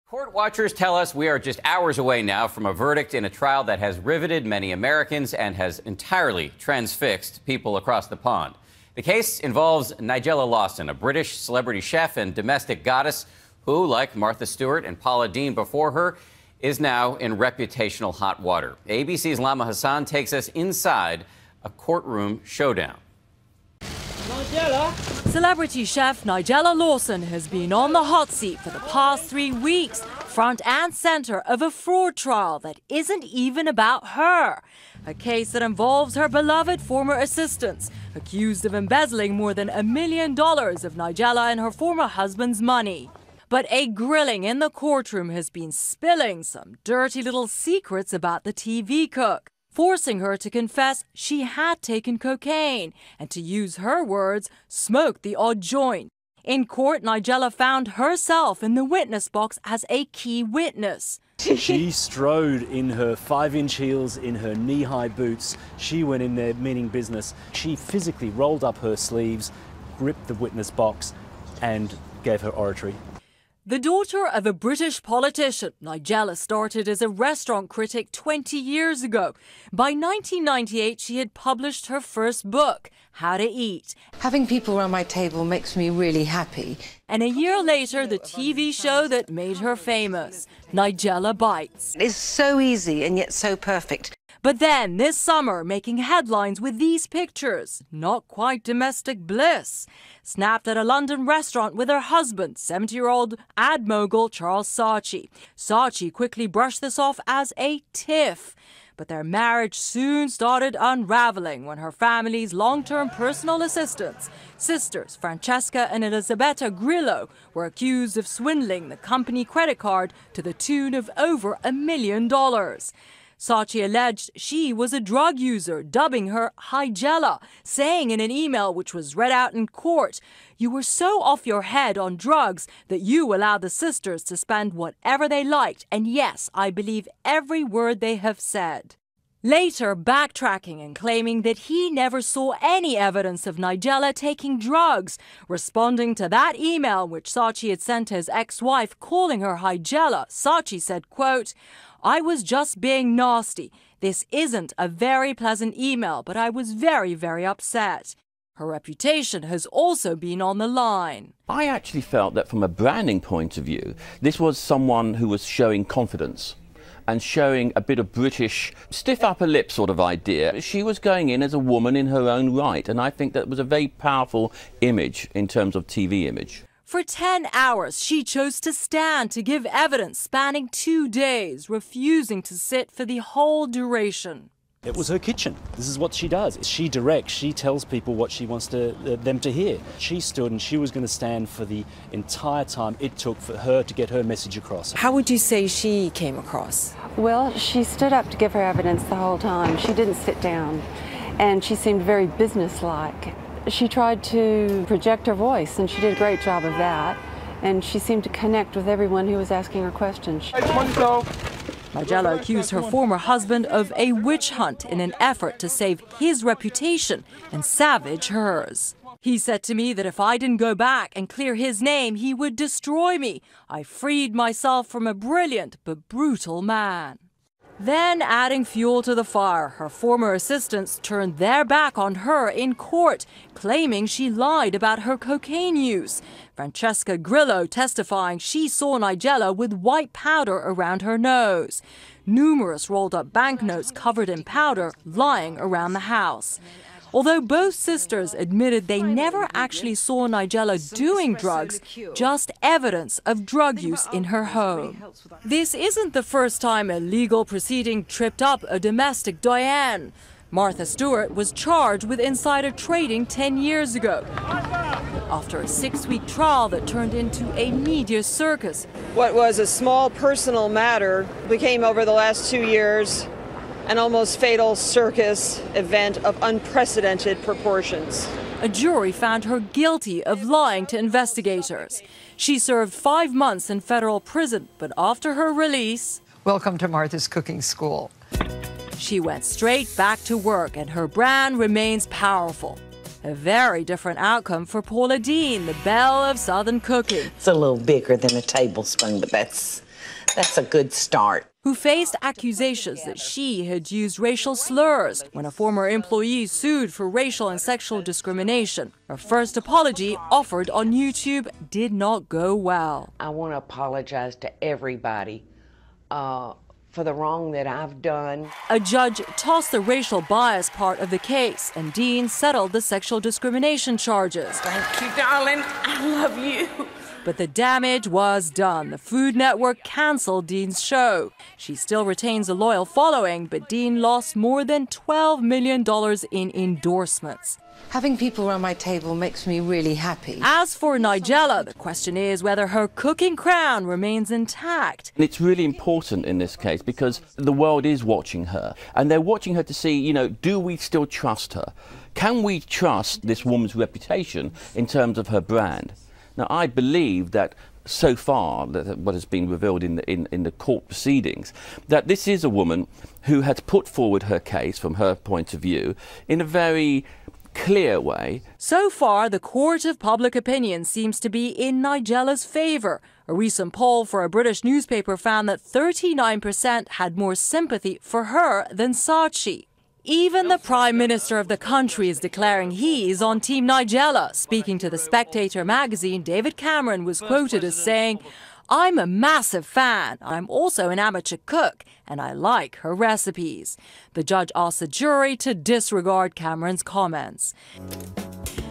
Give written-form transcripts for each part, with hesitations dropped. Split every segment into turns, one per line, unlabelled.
Court watchers tell us we are just hours away now from a verdict in a trial that has riveted many Americans and has entirely transfixed people across the pond. The case involves Nigella Lawson, a British celebrity chef and domestic goddess who, like Martha Stewart and Paula Deen before her, is now in reputational hot water. ABC's Lama Hassan takes us inside a courtroom showdown.
Nigella. Celebrity chef Nigella Lawson has been on the hot seat for the past 3 weeks, front and center of a fraud trial that isn't even about her. A case that involves her beloved former assistants, accused of embezzling more than $1 million of Nigella and her former husband's money. But a grilling in the courtroom has been spilling some dirty little secrets about the TV cook, forcing her to confess she had taken cocaine and, to use her words, smoked the odd joint. In court, Nigella found herself in the witness box as a key witness.
She strode in her 5-inch heels, in her knee-high boots. She went in there meaning business. She physically rolled up her sleeves, gripped the witness box and gave her oratory.
The daughter of a British politician, Nigella started as a restaurant critic 20 years ago. By 1998, she had published her first book, How to Eat.
Having people around my table makes me really happy.
And a year later, the TV show that made her famous, Nigella Bites.
It's so easy and yet so perfect.
But then, this summer, making headlines with these pictures, not quite domestic bliss, snapped at a London restaurant with her husband, 70-year-old ad mogul Charles Saatchi. Saatchi quickly brushed this off as a tiff. But their marriage soon started unraveling when her family's long-term personal assistants, sisters Francesca and Elisabetta Grillo, were accused of swindling the company credit card to the tune of over $1 million. Saatchi alleged she was a drug user, dubbing her Nigella, saying in an email which was read out in court, "You were so off your head on drugs that you allowed the sisters to spend whatever they liked, and yes, I believe every word they have said." Later backtracking and claiming that he never saw any evidence of Nigella taking drugs, responding to that email which Saatchi had sent to his ex-wife calling her Nigella, Saatchi said, quote, "I was just being nasty. This isn't a very pleasant email, but I was very, very upset." Her reputation has also been on the line.
I actually felt that from a branding point of view, this was someone who was showing confidence and showing a bit of British stiff upper lip sort of idea. She was going in as a woman in her own right, and I think that was a very powerful image in terms of TV image.
For 10 hours, she chose to stand to give evidence spanning 2 days, refusing to sit for the whole duration.
It was her kitchen. This is what she does. She directs, she tells people what she wants them to hear. She stood and she was going to stand for the entire time it took for her to get her message across.
How would you say she came across?
Well, she stood up to give her evidence the whole time. She didn't sit down, and she seemed very businesslike. She tried to project her voice, and she did a great job of that. And she seemed to connect with everyone who was asking her questions.
Nigella accused her former husband of a witch hunt in an effort to save his reputation and savage hers. He said to me that if I didn't go back and clear his name, he would destroy me. I freed myself from a brilliant but brutal man. Then, adding fuel to the fire, her former assistants turned their back on her in court, claiming she lied about her cocaine use. Francesca Grillo testifying she saw Nigella with white powder around her nose. Numerous rolled-up banknotes covered in powder lying around the house. Although both sisters admitted they never actually saw Nigella doing drugs, just evidence of drug use in her home. This isn't the first time a legal proceeding tripped up a domestic doyenne. Martha Stewart was charged with insider trading 10 years ago, after a 6-week trial that turned into a media circus.
What was a small personal matter became, over the last 2 years, an almost fatal circus event of unprecedented proportions.
A jury found her guilty of lying to investigators. She served 5 months in federal prison, but after her release...
Welcome to Martha's Cooking School.
She went straight back to work, and her brand remains powerful. A very different outcome for Paula Deen, the belle of Southern cooking.
It's a little bigger than a tablespoon, but that's a good start.
Who faced accusations that she had used racial slurs when a former employee sued for racial and sexual discrimination. Her first apology, offered on YouTube, did not go well.
I want to apologize to everybody for the wrong that I've done.
A judge tossed the racial bias part of the case, and Deen settled the sexual discrimination charges.
Thank you, darling. I love you.
But the damage was done. The Food Network canceled Deen's show. She still retains a loyal following, but Deen lost more than $12 million in endorsements.
Having people around my table makes me really happy.
As for Nigella, the question is whether her cooking crown remains intact.
It's really important in this case because the world is watching her, and they're watching her to see, you know, do we still trust her? Can we trust this woman's reputation in terms of her brand? Now, I believe that so far, that what has been revealed in the court proceedings, that this is a woman who has put forward her case from her point of view in a very clear way.
So far, the court of public opinion seems to be in Nigella's favor. A recent poll for a British newspaper found that 39% had more sympathy for her than Saatchi. Even the Prime Minister of the country is declaring he is on Team Nigella. Speaking to The Spectator magazine, David Cameron was quoted as saying, "I'm a massive fan. I'm also an amateur cook, and I like her recipes." The judge asked the jury to disregard Cameron's comments.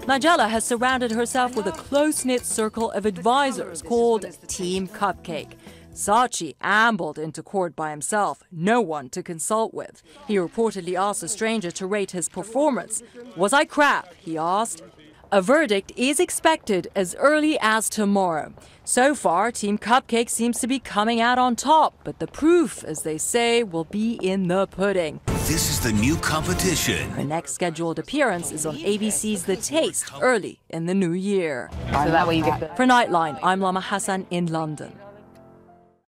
Nigella has surrounded herself with a close-knit circle of advisors called Team Cupcake. Saatchi ambled into court by himself, no one to consult with. He reportedly asked a stranger to rate his performance. "Was I crap?" he asked. A verdict is expected as early as tomorrow. So far, Team Cupcake seems to be coming out on top, but the proof, as they say, will be in the pudding.
This is the new competition.
Her next scheduled appearance is on ABC's The Taste early in the new year.
So that way you get
For Nightline, I'm Lama Hassan in London.